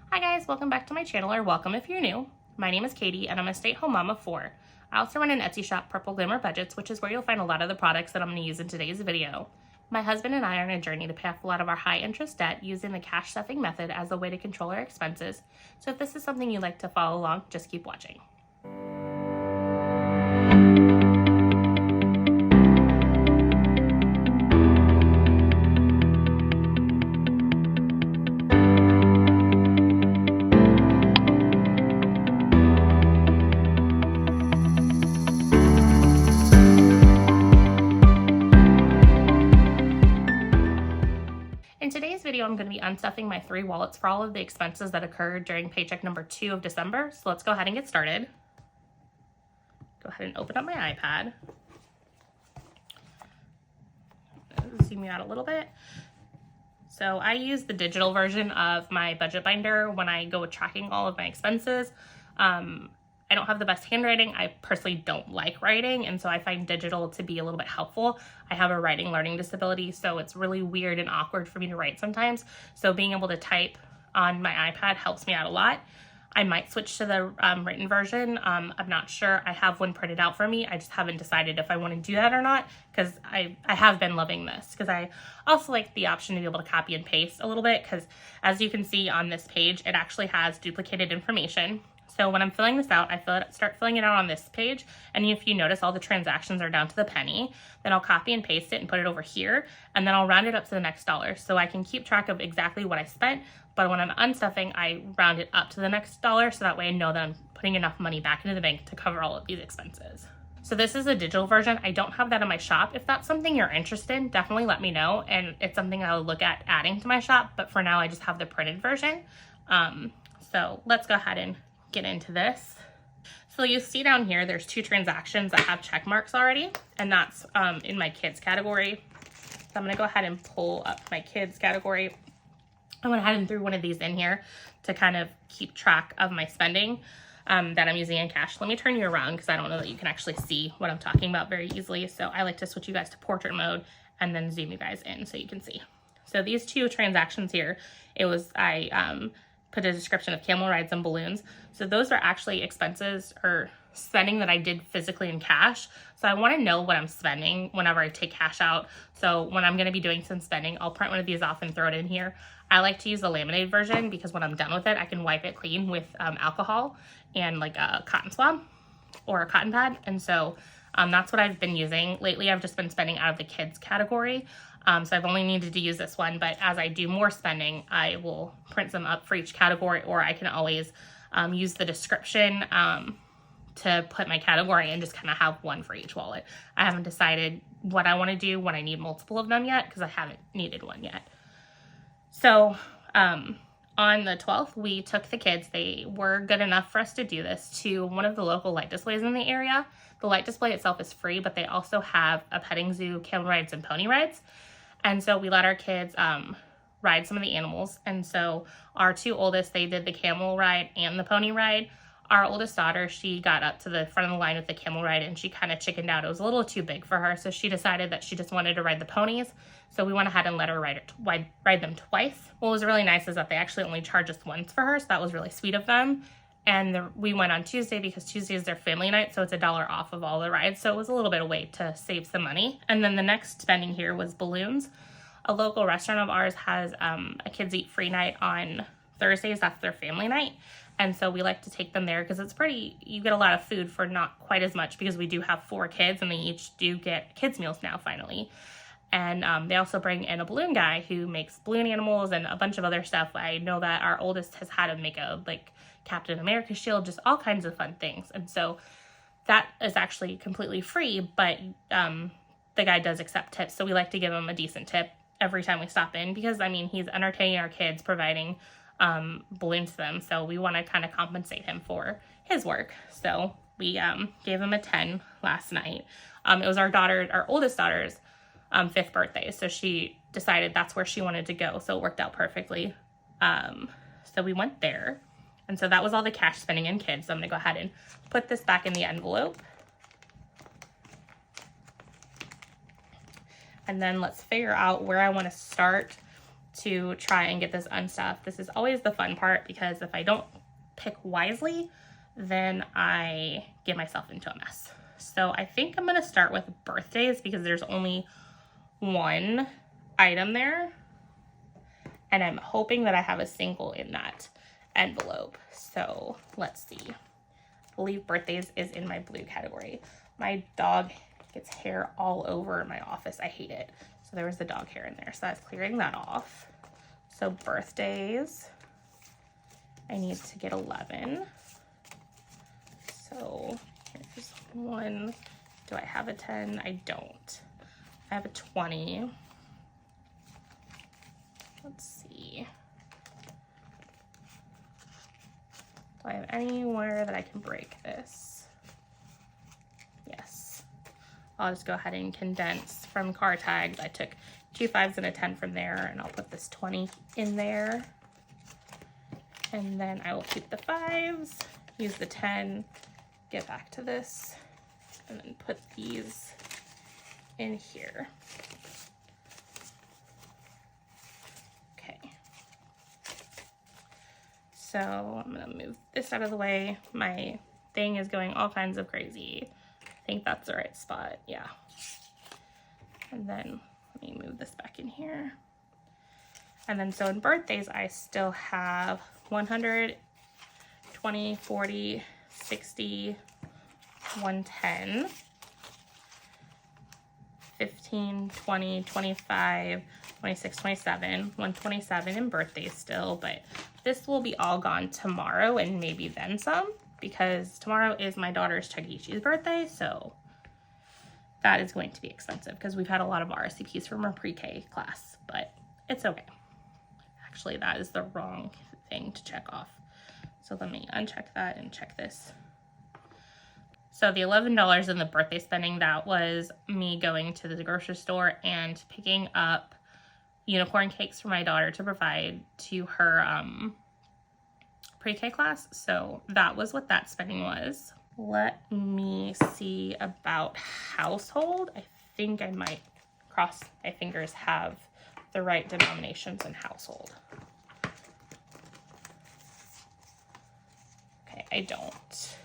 Hi guys, welcome back to my channel, or welcome if you're new. My name is Katie and I'm a stay-at-home mom of 4. I also run an Etsy shop, Purple Glamour Budgets, which is where you'll find a lot of the products that I'm going to use in today's video. My husband and I are on a journey to pay off a lot of our high interest debt using the cash stuffing method as a way to control our expenses. So if this is something you'd like to follow along, just keep watching. In today's video, I'm going to be unstuffing my 3 wallets for all of the expenses that occurred during paycheck number 2 of December. So let's go ahead and get started. Go ahead and open up my iPad. Zoom you out a little bit. So I use the digital version of my budget binder when I go with tracking all of my expenses. I don't have the best handwriting. I personally don't like writing, and so I find digital to be a little bit helpful. I have a writing learning disability, so it's really weird and awkward for me to write sometimes. So being able to type on my iPad helps me out a lot. I might switch to the written version. I'm not sure. I have one printed out for me. I just haven't decided if I want to do that or not, because I have been loving this, because I also like the option to be able to copy and paste a little bit, because as you can see on this page, it actually has duplicated information. So when I'm filling this out, I start filling it out on this page, and if you notice, all the transactions are down to the penny. Then I'll copy and paste it and put it over here, and then I'll round it up to the next dollar, so I can keep track of exactly what I spent. But when I'm unstuffing, I round it up to the next dollar, so that way I know that I'm putting enough money back into the bank to cover all of these expenses. So this is a digital version. I don't have that in my shop. If that's something you're interested in, definitely let me know, and it's something I'll look at adding to my shop. But for now, I just have the printed version. So let's go ahead and get into this. So you see down here, there's 2 transactions that have check marks already, and that's in my kids category. So I'm gonna go ahead and pull up my kids category. I went ahead and threw one of these in here to kind of keep track of my spending that I'm using in cash. Let me turn you around, because I don't know that you can actually see what I'm talking about very easily. So I like to switch you guys to portrait mode and then zoom you guys in so you can see. So these 2 transactions here, I put a description of camel rides and balloons. So those are actually expenses or spending that I did physically in cash. So I want to know what I'm spending whenever I take cash out. So when I'm going to be doing some spending, I'll print one of these off and throw it in here. I like to use the laminated version, because when I'm done with it, I can wipe it clean with alcohol and like a cotton swab or a cotton pad. And so that's what I've been using. Lately, I've just been spending out of the kids category. So I've only needed to use this one, but as I do more spending, I will print some up for each category, or I can always use the description to put my category and just kind of have one for each wallet. I haven't decided what I want to do when I need multiple of them yet, because I haven't needed one yet. So on the 12th, we took the kids. They were good enough for us to do this to one of the local light displays in the area. The light display itself is free, but they also have a petting zoo, camel rides, and pony rides. And so we let our kids ride some of the animals. And so our 2 oldest, they did the camel ride and the pony ride. Our oldest daughter, she got up to the front of the line with the camel ride, and she kind of chickened out. It was a little too big for her, so she decided that she just wanted to ride the ponies. So we went ahead and let her ride them twice. What was really nice is that they actually only charged us once for her, so that was really sweet of them. And we went on Tuesday, because Tuesday is their family night, so it's $1 off of all the rides. So it was a little bit of a way to save some money. And then the next spending here was balloons. A local restaurant of ours has a kids eat free night on Thursdays. That's their family night. And so we like to take them there, because you get a lot of food for not quite as much, because we do have 4 kids and they each do get kids meals now finally. And they also bring in a balloon guy who makes balloon animals and a bunch of other stuff. I know that our oldest has had him make a Captain America shield, just all kinds of fun things. And so that is actually completely free, but the guy does accept tips. So we like to give him a decent tip every time we stop in, because I mean, he's entertaining our kids, providing balloons to them. So we want to kind of compensate him for his work. So we gave him a 10 last night. It was our oldest daughter's 5th birthday. So she decided that's where she wanted to go. So it worked out perfectly. So we went there. And so that was all the cash spending in kids. So I'm going to go ahead and put this back in the envelope. And then let's figure out where I want to start to try and get this unstuffed. This is always the fun part because if I don't pick wisely, then I get myself into a mess. So I think I'm gonna start with birthdays because there's only one item there. And I'm hoping that I have a single in that envelope. So let's see. I believe birthdays is in my blue category. My dog gets hair all over my office. I hate it. So there was the dog hair in there. So that's clearing that off. So birthdays, I need to get 11. So here's one. Do I have a 10? I don't. I have a 20. Let's see. Do I have anywhere that I can break this? Yes. I'll just go ahead and condense from car tags. I took 2 5s and a 10 from there, and I'll put this 20 in there. And then I will keep the 5s, use the 10, get back to this, and then put these in here. Okay. So I'm gonna move this out of the way. My thing is going all kinds of crazy. I think that's the right spot, yeah. And then let me move this back in here. And then so in birthdays, I still have 100, 20, 40, 60, 110, 15, 20, 25, 26, 27, 127 in birthdays still, but this will be all gone tomorrow and maybe then some, because tomorrow is my daughter's Chuck E. Cheese birthday, so that is going to be expensive because we've had a lot of RSVPs from our pre-K class, but it's okay. Actually, that is the wrong thing to check off. So let me uncheck that and check this. So the $11 in the birthday spending, that was me going to the grocery store and picking up unicorn cakes for my daughter to provide to her pre-K class. So that was what that spending was. Let me see about household. I think I might, cross my fingers, have the right denominations in household. Okay, I don't.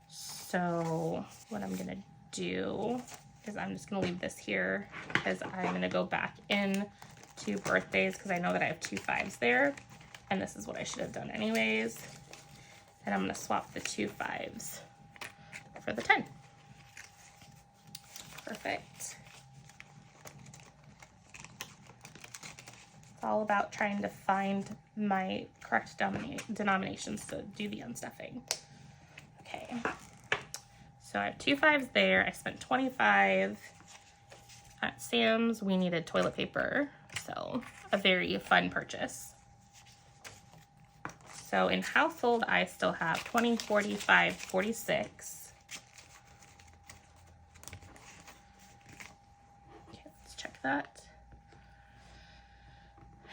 So what I'm gonna do is I'm just gonna leave this here because I'm gonna go back in to birthdays because I know that I have 2 5s there, and this is what I should have done anyways. And I'm gonna swap the 2 5s for the 10. Perfect. It's all about trying to find my correct denominations to do the unstuffing. Okay. So I have 2 5s there. I spent 25 at Sam's. We needed toilet paper, so a very fun purchase. So in household, I still have 20, 45, 46. Okay, let's check that.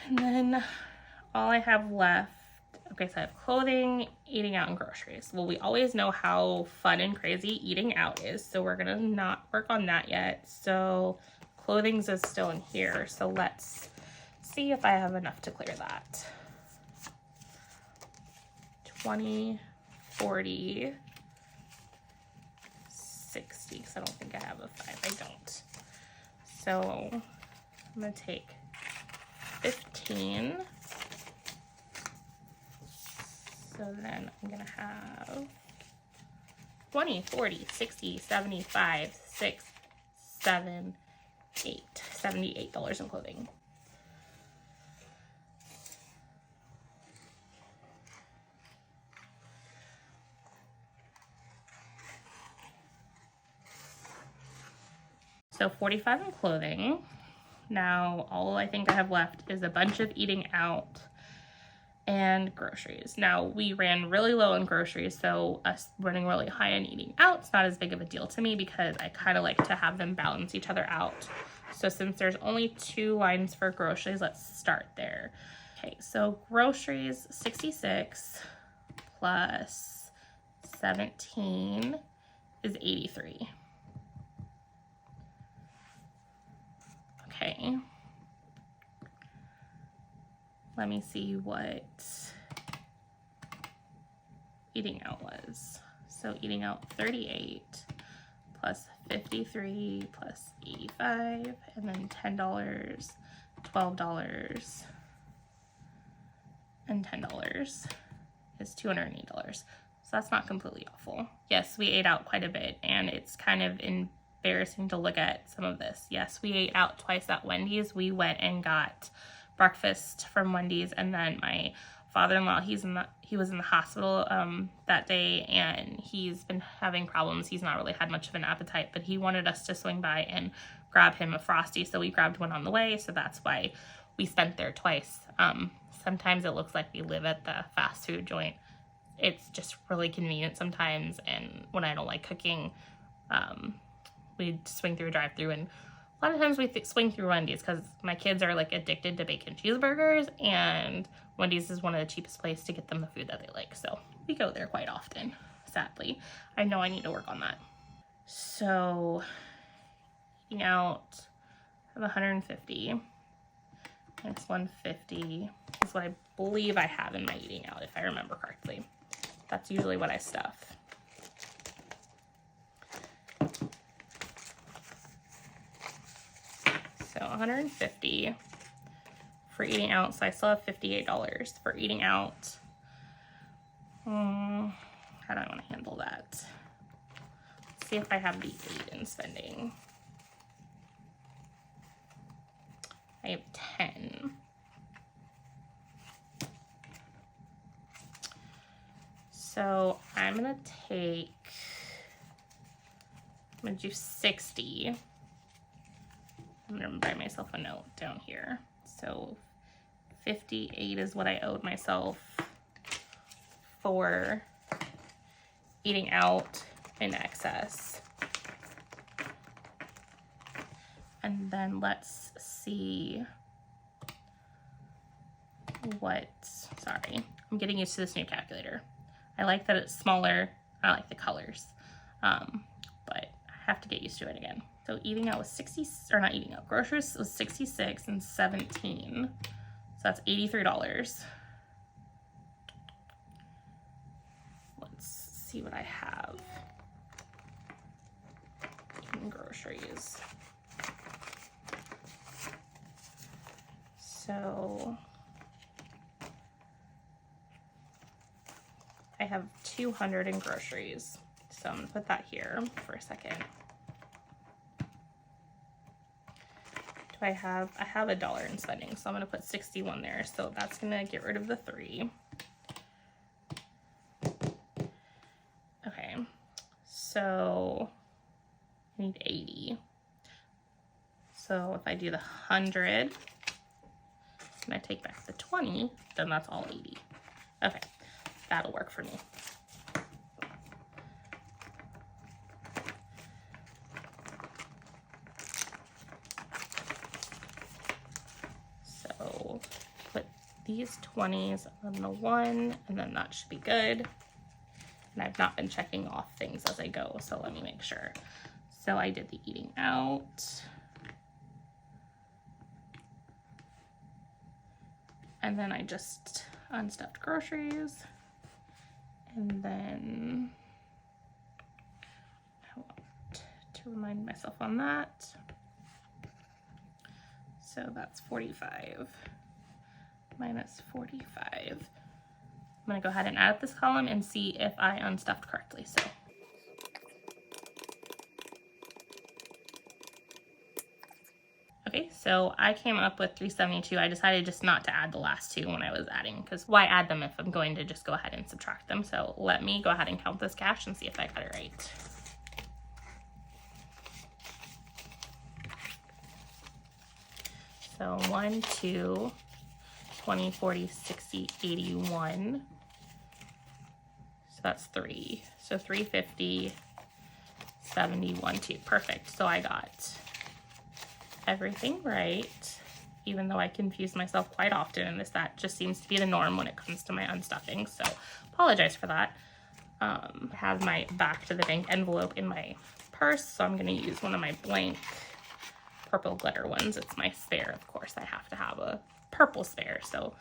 And then all I have left, okay, so I have clothing, eating out, and groceries. Well, we always know how fun and crazy eating out is, so we're gonna not work on that yet. So clothing's is still in here, so let's see if I have enough to clear that. 20, 40, 60, because I don't think I have a 5. I don't. So I'm gonna take 15. So then I'm gonna have 20, 40, 60, 75, 6, 7, 8. $78 in clothing. So 45 in clothing. Now all I think I have left is a bunch of eating out and groceries. Now we ran really low on groceries, so us running really high on eating out is not as big of a deal to me because I kind of like to have them balance each other out. So since there's only 2 lines for groceries, let's start there. Okay, so groceries, 66 plus 17 is 83. Okay. let me see what eating out was. So eating out 38 plus 53 plus 85, and then $10, $12, and $10 is $208. So that's not completely awful. Yes, we ate out quite a bit, and it's kind of embarrassing to look at some of this. Yes, we ate out twice at Wendy's. We went and got breakfast from Wendy's, and then my father-in-law, he was in the hospital that day, and he's been having problems. He's not really had much of an appetite, but he wanted us to swing by and grab him a Frosty, so we grabbed one on the way. So that's why we spent there twice. Sometimes it looks like we live at the fast food joint. It's just really convenient sometimes, and when I don't like cooking, we swing through a drive-through, and a lot of times we swing through Wendy's because my kids are like addicted to bacon cheeseburgers, and Wendy's is one of the cheapest places to get them the food that they like. So we go there quite often, sadly. I know I need to work on that. So eating out, I have 150 minus 150 is what I believe I have in my eating out, if I remember correctly. That's usually what I stuff. So 150 for eating out. So I still have $58 for eating out. How do I want to handle that? Let's see if I have the 8 in spending. I have 10. So I'm gonna do 60. I'm gonna write myself a note down here. So 58 is what I owed myself for eating out in excess. And then let's see sorry, I'm getting used to this new calculator. I like that it's smaller. I like the colors, but I have to get used to it again. So eating out was groceries was 66 and 17. So that's $83. Let's see what I have in groceries. So I have 200 in groceries. So I'm gonna put that here for a second. I have $1 in spending, so I'm gonna put 61 there. So that's gonna get rid of the 3. Okay, so I need 80. So if I do the 100, and I take back the 20, then that's all 80. Okay, that'll work for me. So put these 20s on the 1, and then that should be good. And I've not been checking off things as I go, so let me make sure. So I did the eating out. And then I just unstuffed groceries. And then I want to remind myself on that. So that's 45 minus 45. I'm gonna go ahead and add up this column and see if I unstuffed correctly. So okay, so I came up with 372. I decided just not to add the last 2 when I was adding, because why add them if I'm going to just go ahead and subtract them? So let me go ahead and count this cash and see if I got it right. So 1, 2, 20, 40, 60, 81. So that's 3. So 350, 71, 2. Perfect. So I got everything right, even though I confuse myself quite often, and that just seems to be the norm when it comes to my unstuffing. So apologize for that. I have my back to the bank envelope in my purse, so I'm going to use one of my blank purple glitter ones. It's my spare, of course. I have to have a purple spare. So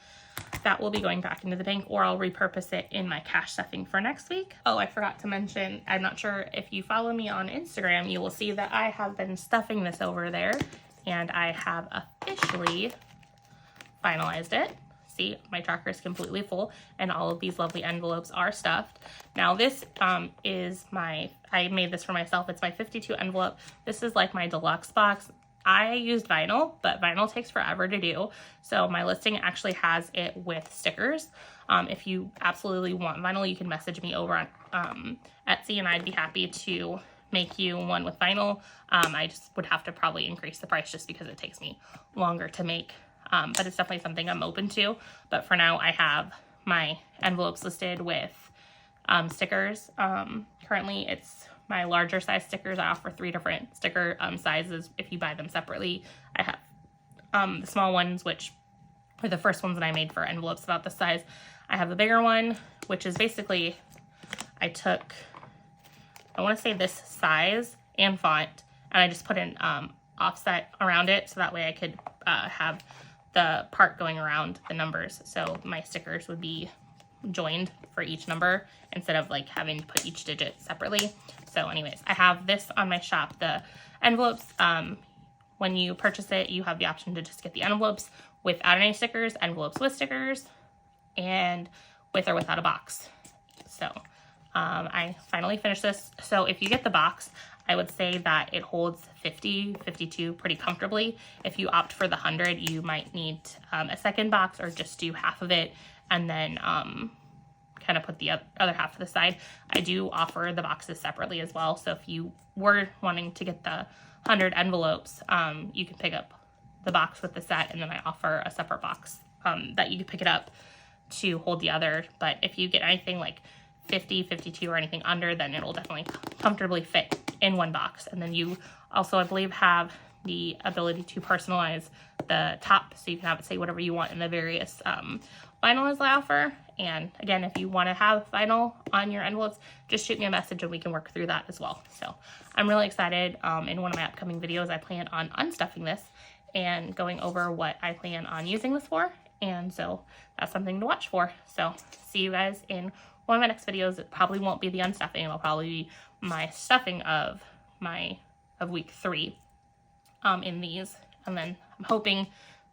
that will be going back into the bank, or I'll repurpose it in my cash stuffing for next week. Oh, I forgot to mention, I'm not sure if you follow me on Instagram, you will see that I have been stuffing this over there, and I have officially finalized it. See, my tracker is completely full and all of these lovely envelopes are stuffed. Now this is I made this for myself. It's my 52 envelope. This is like my deluxe box. I used vinyl, but vinyl takes forever to do. So my listing actually has it with stickers. If you absolutely want vinyl, you can message me over on Etsy and I'd be happy to make you one with vinyl. I just would have to probably increase the price just because it takes me longer to make. But it's definitely something I'm open to. But for now, I have my envelopes listed with stickers. Currently, it's my larger size stickers. I offer 3 different sticker sizes if you buy them separately. I have the small ones, which are the first ones that I made for envelopes about this size. I have the bigger one, which is basically, I took, I want to say this size and font, and I just put an offset around it so that way I could have the part going around the numbers. So my stickers would be joined for each number instead of like having to put each digit separately. So anyways, I have this on my shop. The envelopes, when you purchase it, you have the option to just get the envelopes without any stickers, envelopes with stickers, and with or without a box. So I finally finished this. So if you get the box, I would say that it holds 50, 52 pretty comfortably. If you opt for the 100, you might need a second box or just do half of it and then kind of put the other half to the side. I do offer the boxes separately as well. So if you were wanting to get the 100 envelopes, you can pick up the box with the set, and then I offer a separate box that you can pick it up to hold the other. But if you get anything like 50, 52 or anything under, then it'll definitely comfortably fit in one box. And then you also, I believe, have the ability to personalize the top, so you can have it say whatever you want in the various vinyls I offer. And again, if you want to have vinyl on your envelopes, just shoot me a message and we can work through that as well. So I'm really excited. In one of my upcoming videos, I plan on unstuffing this and going over what I plan on using this for. And so that's something to watch for. So see you guys in one of my next videos. It probably won't be the unstuffing. It'll probably be my stuffing of week 3 in these. And then I'm hoping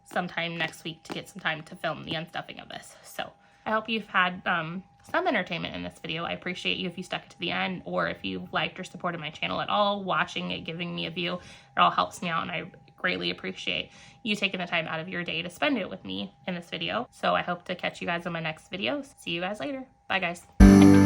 sometime next week to get some time to film the unstuffing of this. So I hope you've had some entertainment in this video. I appreciate you if you stuck it to the end, or if you've liked or supported my channel at all, watching it, giving me a view. It all helps me out, and I greatly appreciate you taking the time out of your day to spend it with me in this video. So I hope to catch you guys in my next video. See you guys later. Bye, guys.